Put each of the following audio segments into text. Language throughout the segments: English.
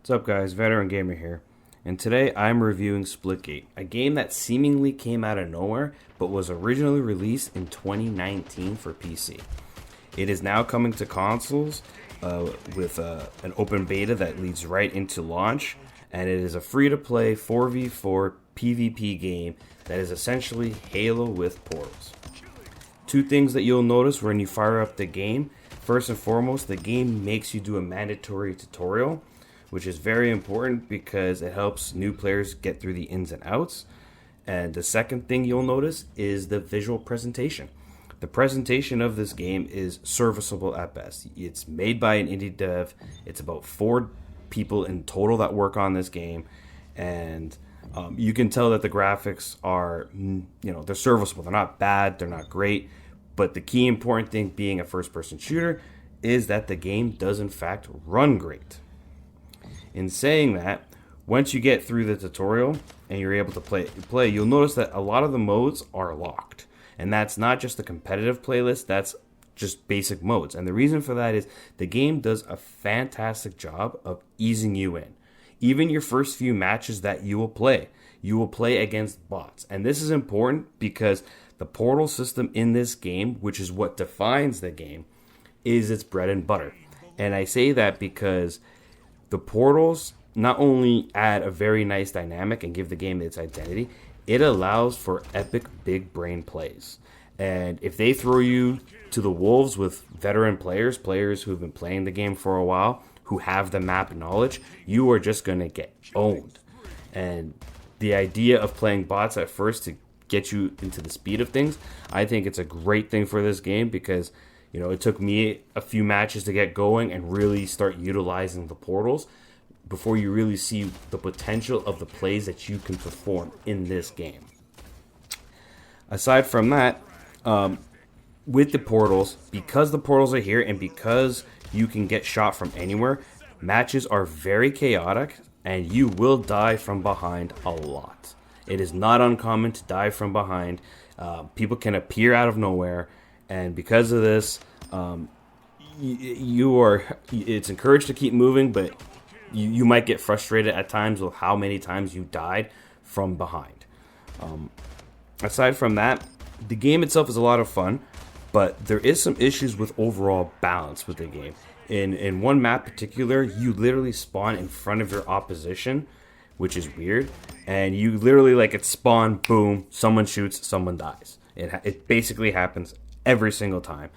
What's up, guys? Veteran Gamer here, and today I'm reviewing Splitgate, a game that seemingly came out of nowhere but was originally released in 2019 for PC. It is now coming to consoles with an open beta that leads right into launch, and it is a free-to-play 4v4 PvP game that is essentially Halo with portals. Two things that you'll notice when you fire up the game. First and foremost, the game makes you do a mandatory tutorial, which is very important because it helps new players get through the ins and outs. And the second thing you'll notice is the visual presentation. The presentation of this game is serviceable at best. It's made by an indie dev. It's about 4 people in total that work on this game, and you can tell that the graphics are, they're serviceable. They're not bad, they're not great, but the key important thing being a first-person shooter is that the game does in fact run great. In saying that, once you get through the tutorial and you're able to play, you'll notice that a lot of the modes are locked. And that's not just the competitive playlist, that's just basic modes. And the reason for that is the game does a fantastic job of easing you in. Even your first few matches that you will play against bots. And this is important because the portal system in this game, which is what defines the game, is its bread and butter. And I say that because the portals not only add a very nice dynamic and give the game its identity, it allows for epic big brain plays. And if they throw you to the wolves with veteran players who've been playing the game for a while, who have the map knowledge, you are just going to get owned. And the idea of playing bots at first to get you into the speed of things, I think it's a great thing for this game because it took me a few matches to get going and really start utilizing the portals before you really see the potential of the plays that you can perform in this game. Aside from that, with the portals, because the portals are here and because you can get shot from anywhere, matches are very chaotic and you will die from behind a lot. It is not uncommon to die from behind. People can appear out of nowhere. And because of this, it's encouraged to keep moving, but you might get frustrated at times with how many times you died from behind. Aside from that, the game itself is a lot of fun, but there is some issues with overall balance with the game. In one map particular, you literally spawn in front of your opposition, which is weird, and you literally it's spawn, boom, someone shoots, someone dies. It basically happens every single time.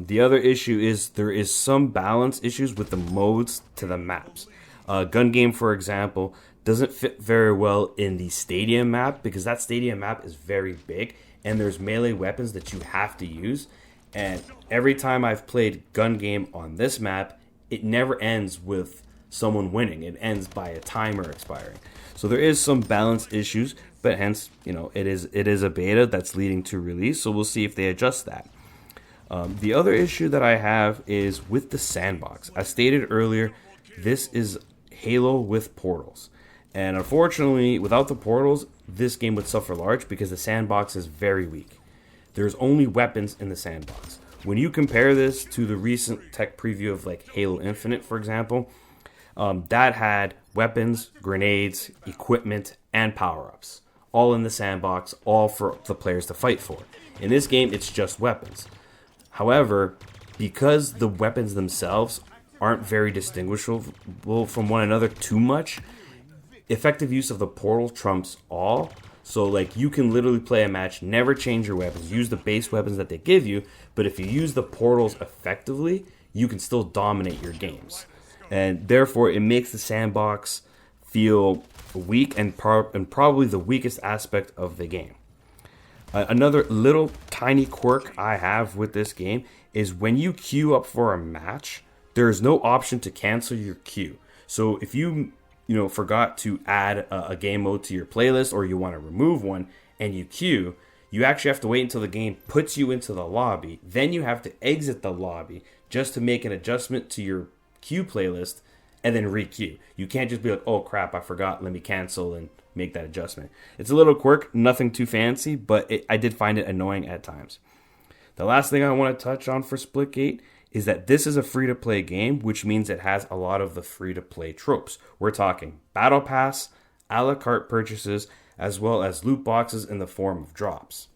The other issue is there is some balance issues with the modes to the maps. Gun game, for example, doesn't fit very well in the stadium map because that stadium map is very big and there's melee weapons that you have to use. And every time I've played gun game on this map, it never ends with someone winning. It ends by a timer expiring. So there is some balance issues, but hence, it is a beta that's leading to release, so we'll see if they adjust that. The other issue that I have is with the sandbox. As stated earlier, this is Halo with portals. And unfortunately, without the portals, this game would suffer large because the sandbox is very weak. There's only weapons in the sandbox. When you compare this to the recent tech preview of Halo Infinite, for example, that had weapons, grenades, equipment, and power-ups, all in the sandbox, all for the players to fight for. In this game, it's just weapons. However, because the weapons themselves aren't very distinguishable from one another too much, effective use of the portal trumps all. So you can literally play a match, never change your weapons, use the base weapons that they give you, but if you use the portals effectively, you can still dominate your games. And therefore, it makes the sandbox feel weak and probably the weakest aspect of the game. Another little tiny quirk I have with this game is when you queue up for a match, there is no option to cancel your queue. So if you forgot to add a game mode to your playlist or you want to remove one and you queue, you actually have to wait until the game puts you into the lobby. Then you have to exit the lobby just to make an adjustment to your queue playlist and then re-queue. You can't just be like, oh crap, I forgot, let me cancel and make that adjustment. It's a little quirk, nothing too fancy, but I did find it annoying at times. The last thing I want to touch on for Splitgate is that this is a free-to-play game, which means it has a lot of the free-to-play tropes. We're talking battle pass, a la carte purchases, as well as loot boxes in the form of drops.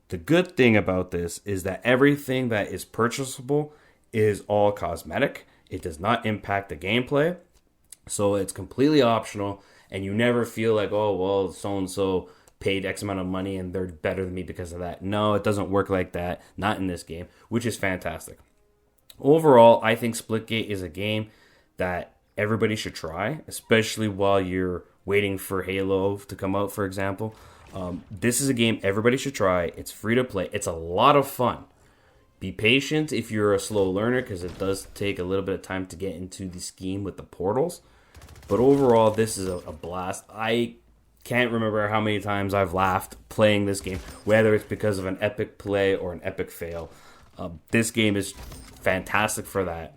The good thing about this is that everything that is purchasable is all cosmetic. It does not impact the gameplay, so it's completely optional, and you never feel like, oh, well, so-and-so paid X amount of money and they're better than me because of that. No, it doesn't work like that. Not in this game, which is fantastic. Overall, I think Splitgate is a game that everybody should try, especially while you're waiting for Halo to come out, for example. This is a game everybody should try. It's free to play. It's a lot of fun. Be patient if you're a slow learner, because it does take a little bit of time to get into the scheme with the portals. But overall, this is a blast. I can't remember how many times I've laughed playing this game, whether it's because of an epic play or an epic fail. This game is fantastic for that.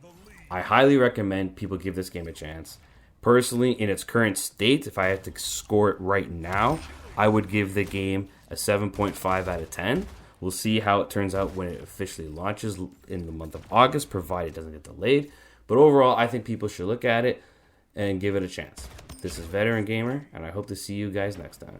I highly recommend people give this game a chance. Personally, in its current state, if I had to score it right now, I would give the game a 7.5 out of 10. We'll see how it turns out when it officially launches in the month of August, provided it doesn't get delayed. But overall, I think people should look at it and give it a chance. This is Veteran Gamer, and I hope to see you guys next time.